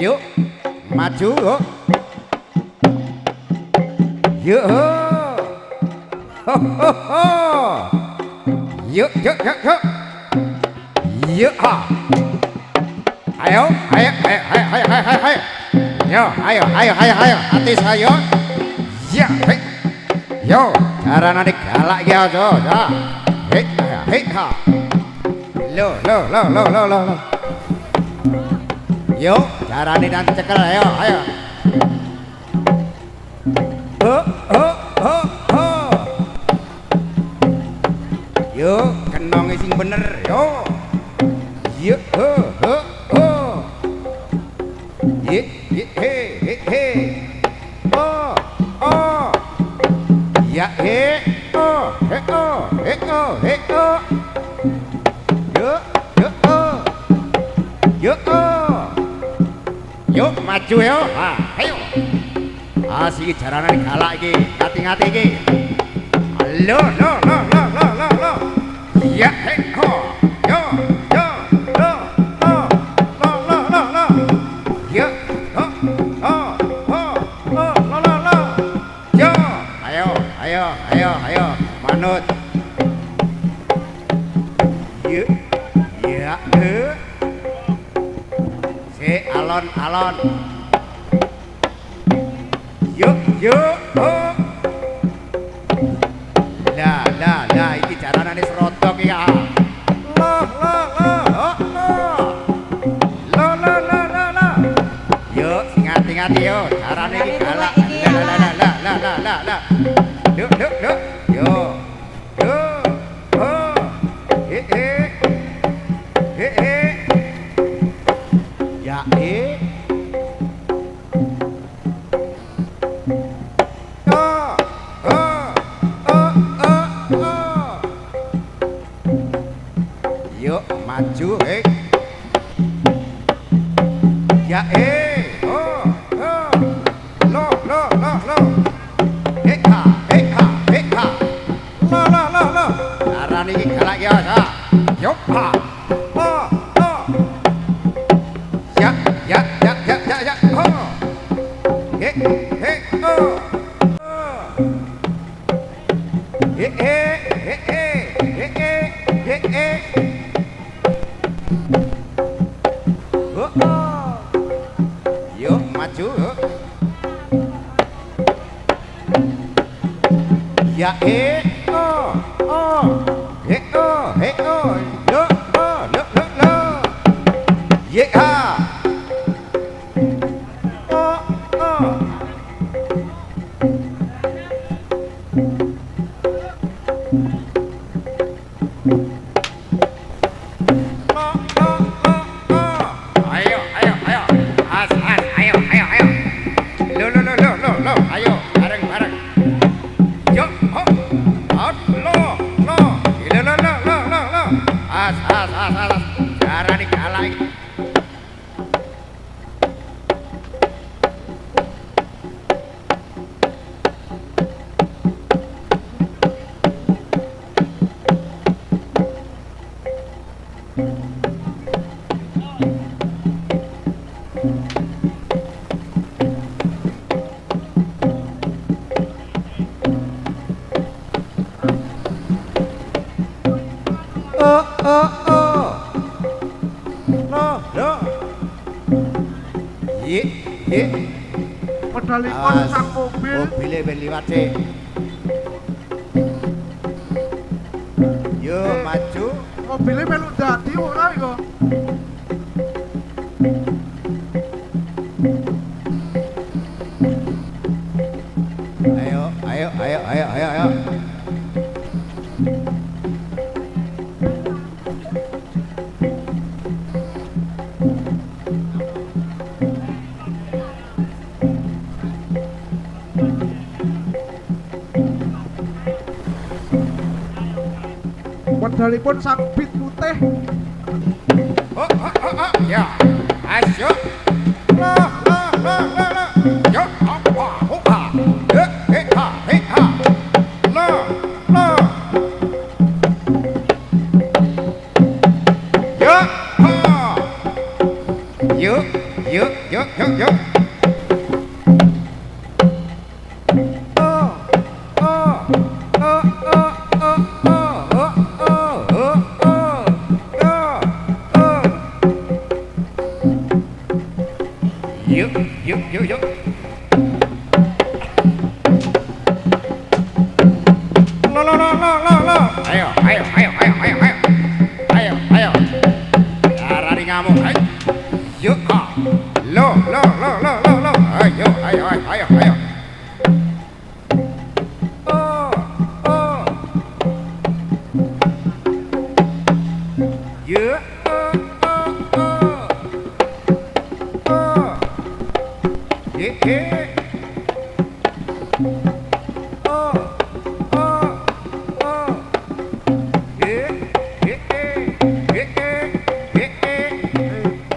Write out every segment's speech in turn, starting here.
Yuk, maju. Yuk. Ho ho ho. Yuk, yuk, yuk, yuk. Yuk, ha. Ayo, ayo, ayo, ayo, ayo, ayo, ayo. Yo, ayo, ayo, ayo, ayo. Hati saya. Ya, hei. Yo, cara nanti galak ya, jo, jo. Hei, hei, ha. Lo, lo, lo, lo, lo, lo, lo. Yo, cara nanti cekel, ayo, ayo. Oh, oh, oh, oh. Yo, kenong sing bener, yo. Yo, oh, oh, oh. Ye, ye, he, he, he. Oh, oh. Ya, he, oh, he, oh, he, oh, he, oh. Yo, yo, oh. Yo, oh. Yo, maju yo. Ha, ayo. Asik jaranan galak iki, ngati-ngati iki. Lo, lo, lo, lo, lo, lo, lo. Ya, he, ho. Yo, yo, lo, lo, lo, lo, lo, lo. Yo, ho, ho, ho, lo, lo, lo, lo. Yo, ayo, ayo, ayo, ayo, manut. Yo, ya, si alon, alon. Yuk, yuk, oh. Lah, lah, lah, iki jaranan wis rodok iki ah. Loh, loh, loh, oh, loh. Loh, loh, loh, loh, loh. Yuk, ngati-ngati yo, jarane iki galak. Lah, lah, lah, lah, lah, lah, lah, lah. Yuk, yuk, yuk. Yo. Yo. Oh. Eh, eh. Eh, eh. Ya, eh. Maju, hei. Ya, oh, oh. Lo, lo, lo, lo. Hei, ha, hei, ha, hei, ha. Lo, lo, lo, lo. Arah ini galak ya, ha. Yuk, ha. Oh, oh. Ya, ya, ya, ya, ya, ya. Oh. Hei, hei, oh. Oh. Hei, hei, hei, hei, hei, hei, hei. Yuk, maju. Ya, oh, oh, oh, oh, lo, oh, lo, lo, lo. Ye, ha. Oh, oh. Oh, oh, oh. Lo, lo. Ye, ye. Pedalipun sang mobil. Mobile ben liwat sih. Yo, maju. Mobilnya melu dadi ora iku. Ayo, ayo, ayo, ayo, ayo, ayo. Pedalipun sang bit putih. Oh, oh, oh, oh. Ya, ayo. Lah, lah, lah, lah, lah. Yo, apa, apa. Hei, ha, hei, ha. Lah, lah. Yo, ha. Yo, yuk yuk yuk yuk. Yuk yuk yuk yuk. Lo. Ayo. Ayo. Lari ngamuk. Yuk. Lo. Ayo. Yuk.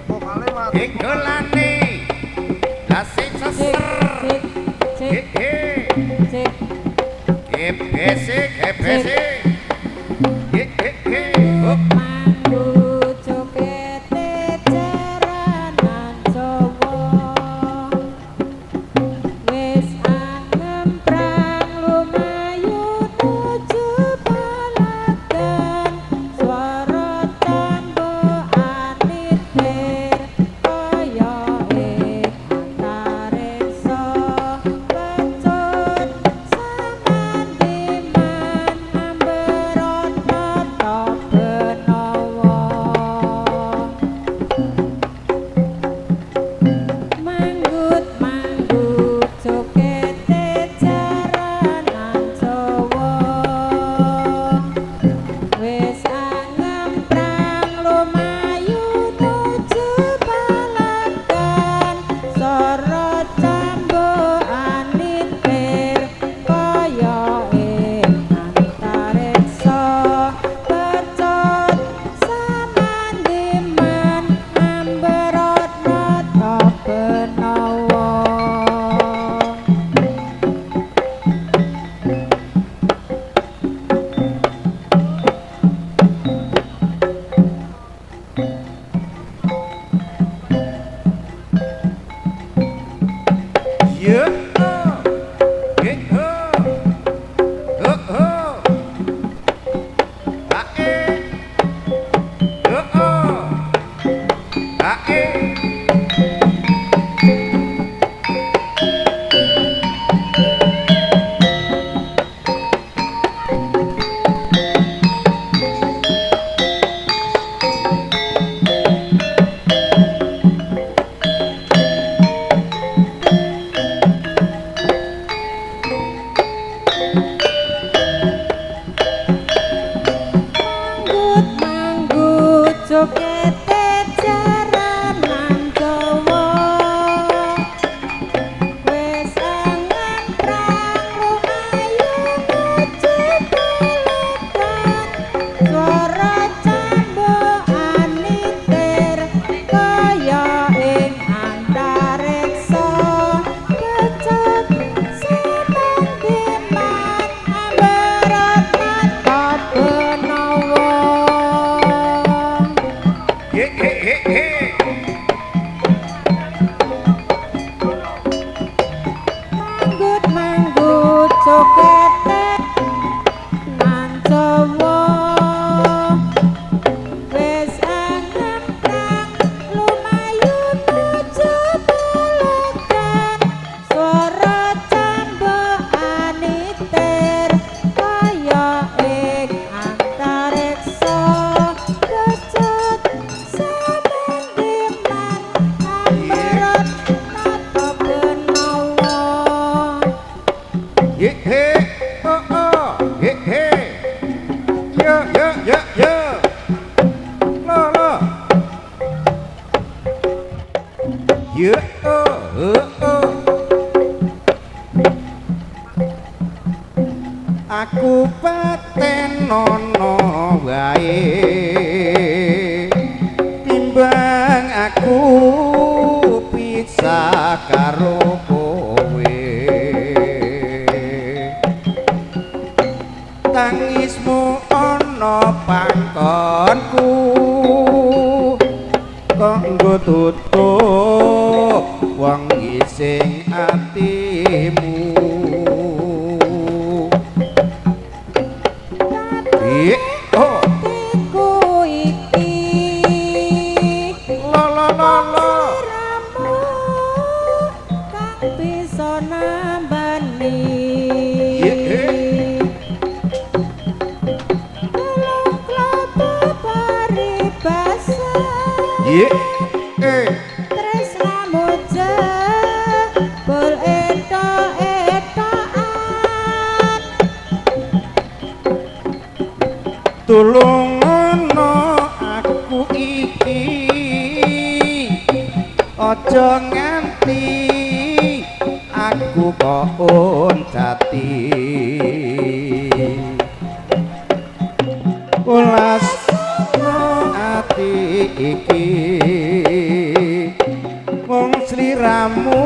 Vokale mati. Ikulane lasik seser GBC Aku paten nono wae timbang aku pisah karo kowe tangismu ana pangkonku kanggo tutup wengi sing atimu oh tiku iki la la la la sliramu kang bisa nambani Tolong klopo paribasan tresnamu jebul etok-etokan tulung ana aku iki aja nganti aku kok uncati ulas no ati iki wong sliramu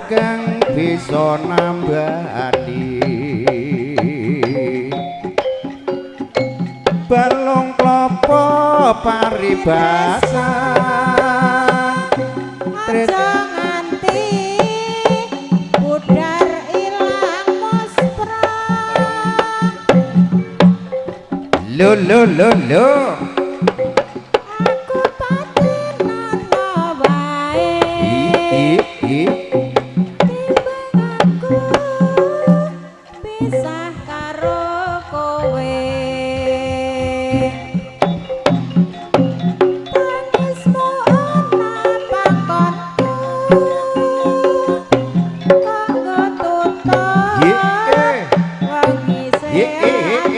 kang bisa nambani balung klopo paribasan aja nganti udar ilang muspra lo aku patenono wae timbang aku pisah karo kowe tangismu ana panggonku kanggo tutup wengi sehatmu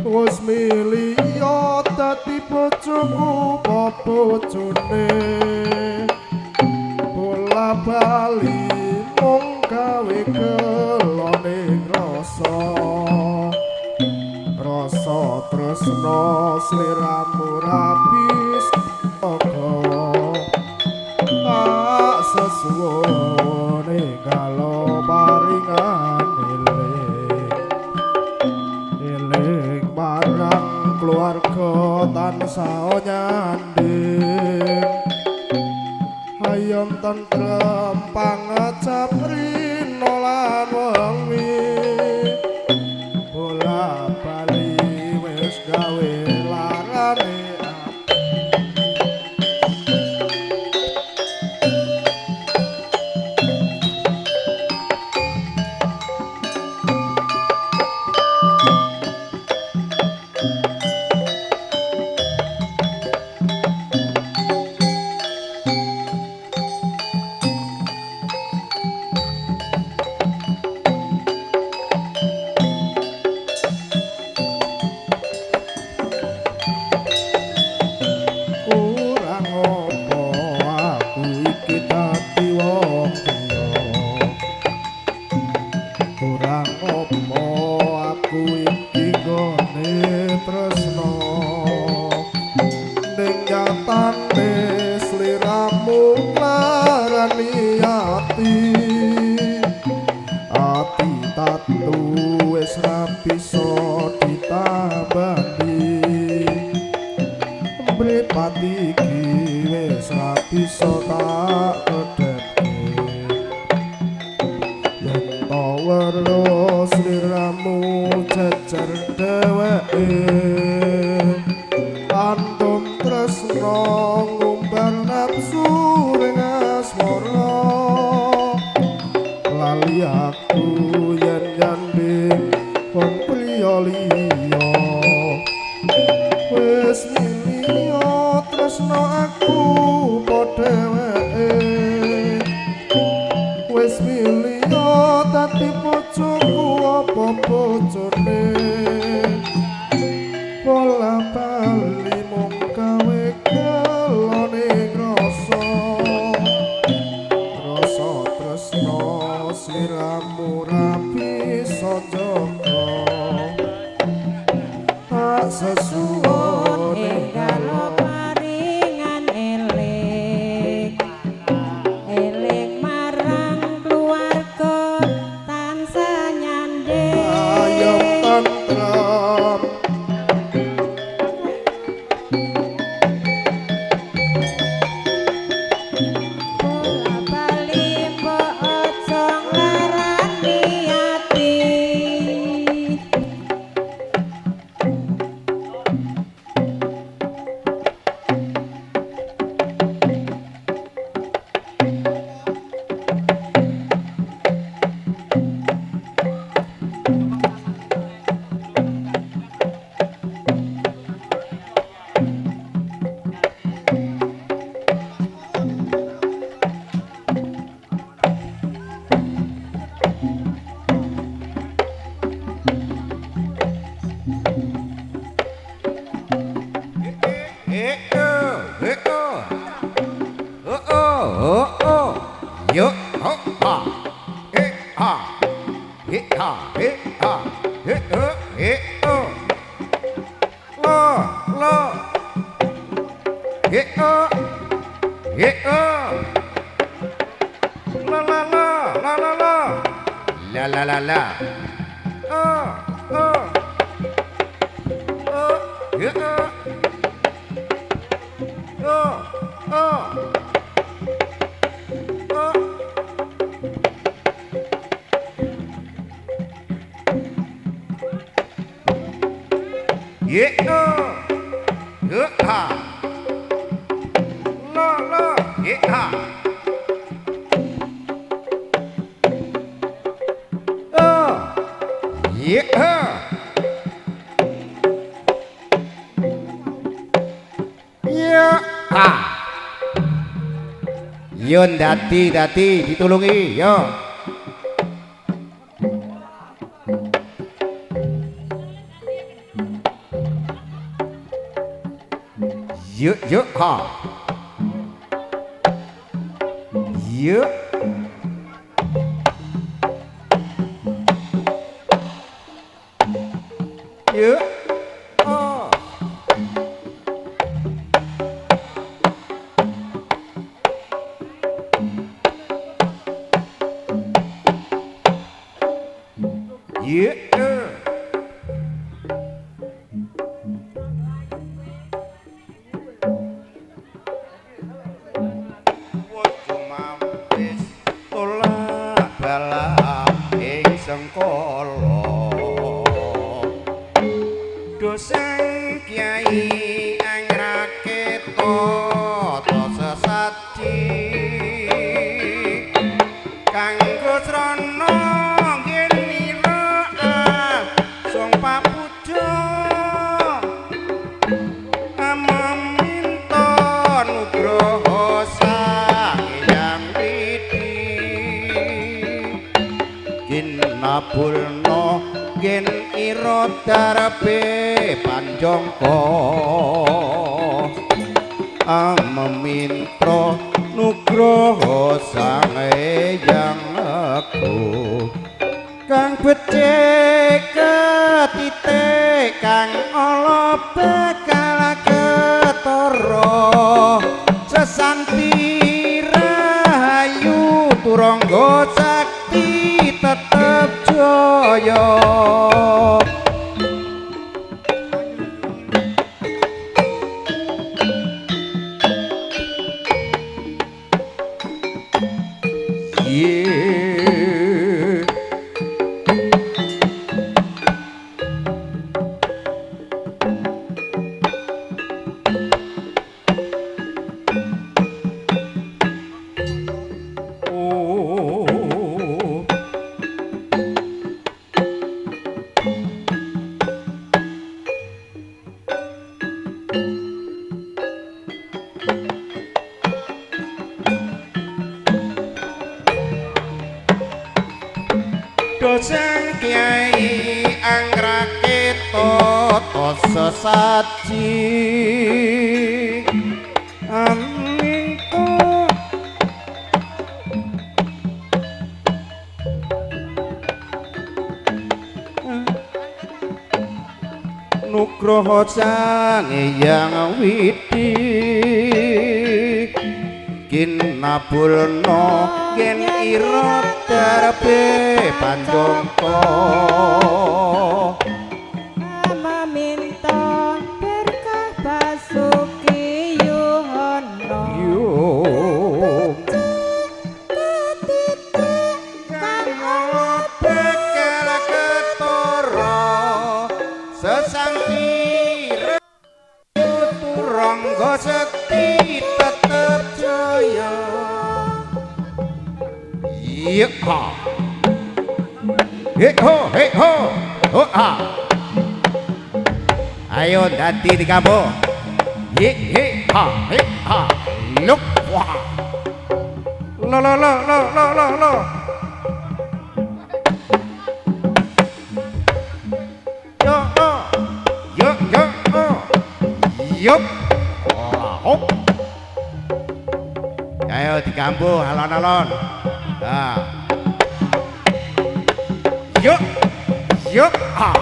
wis miliya dadi bojoku apa bojone bola bali mung gawe kelone rasa rasa tresno sliramu rabis tak sesuwone kalau paringan eling marang keluarga tansah nyanding hayam tentrem pangecap rino lan wengi bola bali wis gawe larane Yun dati ditulungi yo. Yuk yuk ha. Yuk. Yuk. Oh. Yuk. Sengkala dosang kiai angrake tata sesaji kanggo srana ngenira sung papuja amaminta nugraha sang Hyang Widi Nabulna gen ira darbe panjangka amamintra nugraha sang Hyang Agung kang becik ketitik kang ala bakal ketara sesanti rahayu turangga sakti tetep jaya dosang kiai anggrake tata sesaji aminta nugraha sang Hyang Widi kinabulna gen ira darbe panjangka amaminta berkah basuki yuhana ketitik kang bakal ketara sesanti turangga sekti tetep jaya. Yuk ha. Hei ho, ho ha. Ayo dadi di kampung. Hei ha, luk wah. Lo. Yup. Hop. Ayo di kampung alon-alon. Nah. Yuk. Ah.